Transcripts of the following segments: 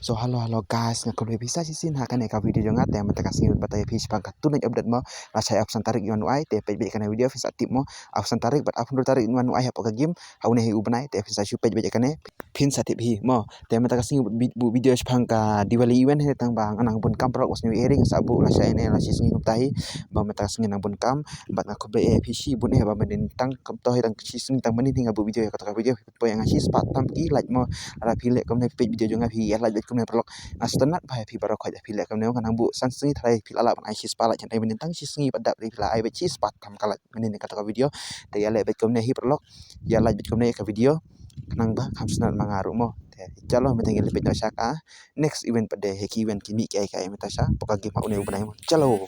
So halo guys, ngaku bisa sisin hakan ka video jongat yang mentakasi batay fish pang katun update mo rasay option tarik yuan ai te page kana video fish aktif mo option tarik but option tarik yuan ai hapo ka game haune hi ubnai te fish su page kane pin satip hi mo te mentakasi bu video pang ka diwali event he tang bang anang pun kam pro wasni airing sabu rasay ne rasis ni tahi ba mentakasi nang pun kam bat ngaku be fish bun he ba menin tang kam to he tang sising tang menin hinga bu video ka video po yang asis pat tam ki like mo ara phile komne page video jonga phi ya like komne prolog astanat bhai phi barok khaja phile komne kan bu sansi thai phil ala ban ai sis pala chen ai menin tang sisngi pada phila ai be sis pat kam kala menin kata video te ya like komne hi prolog ya like komne ka video kanang ba kam snat mangaru mo chalo meting le page saka next event pada heki event kimi kai metasha poka game une ubnai mo chalo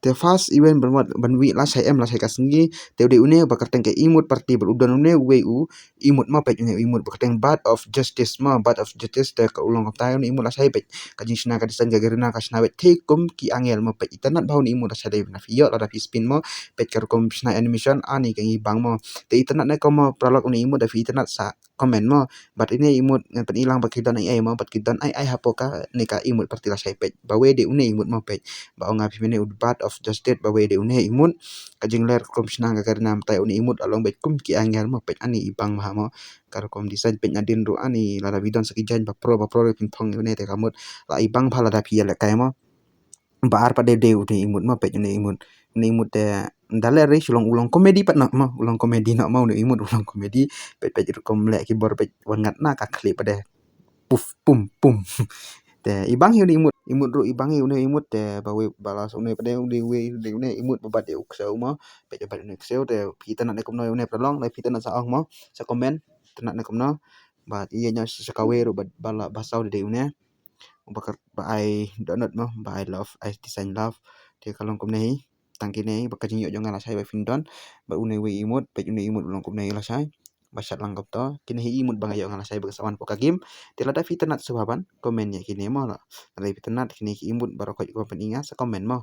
the first event banwi la sai em la sai kasngi te de une bakarteng ke imut party berudan une weu imut ma pek une imut bakarteng bad of justice ma bad of justice te ka ulong ta une imut la sai pek kajing sina ka disan gagarina ka sina pek te kum ki angel ma pek itanat baun imut la sai na fiyo la fi spin mo pek kar kum sina animation ani ke bang mo te itanat na kom prolog une imut da fi itanat sa comment mo but ini imut ngan ilang bakidan ai mo bat kidan ai hapoka ne ka imut party la sai pek bawe de une imut ma pek ba nga pimene bad of justice bawe de une imun kajing ler kom snang ga nam tai une imut along bet kum ki angel mo pek ani ibang ma mo kar kom design pek nadin ru ani la bidon sakijan ba pro pin phong une te kamut la ibang phala da pia le kai mo bar pa de une imut mo pek une imut te daler ri sulong ulong komedi pat nak mo ulong komedi nak mau une imut ulong komedi pek kom le ki bor pek wangat na ka kli pa de puf pum pum te ibang hi imut ru ibang hi une imut te bawe balas une pade une imut babat de uksau mo pe babat une uksau te kita nak kom no une prolong le kita nak sa ong mo sa komen tenak nak kom no bat iya nya sa kawe ru bala basau de une bakar ba ai donut mo ba I love I design love te kalong kom nei tangki nei bakajing yo jonga la sai ba findon ba une we imut pe une imut ulong kom nei la sai basat langgap to kini hi imut bangayo ngala sai bagasawan poka game tilada fitanat subaban komen ya kini mo la alai fitanat kini imut barokot ko peninga sa komen mo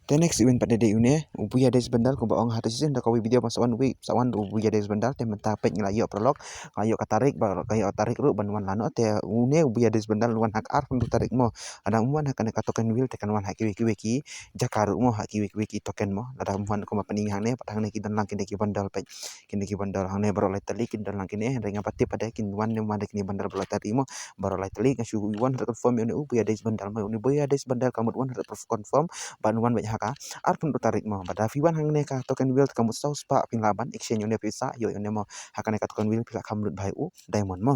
the next event pada day une ubuya des bandal ko baong hata season da kawi video pasawan wi sawan ubuya des bandal te menta pek ngelayo prolog ayo katarik ba kayo tarik ru banwan lano te une ubuya des bandal wan hak ar untuk tarik mo ada umwan hak ka token wheel tekan wan hak wiki jakaru mo hak wiki token mo ada umwan ko mapening hang ne patang ne kidan lang kini ki bandal pek kini ki bandal hang ne baro lai tali kidan lang kini renga pati pada kin wan ne mande kini bandal baro tari mo baro lai tali ngasu wan confirm une ubuya des bandal mo une ubuya des bandal kamut wan confirm ban wan haka arpun tarik mo bada fiwan hang ne ka token wheel kamu sau spa pin laban exchange une pisa yo ne mo hakane ka token wheel pila kamlut bhai u diamond mo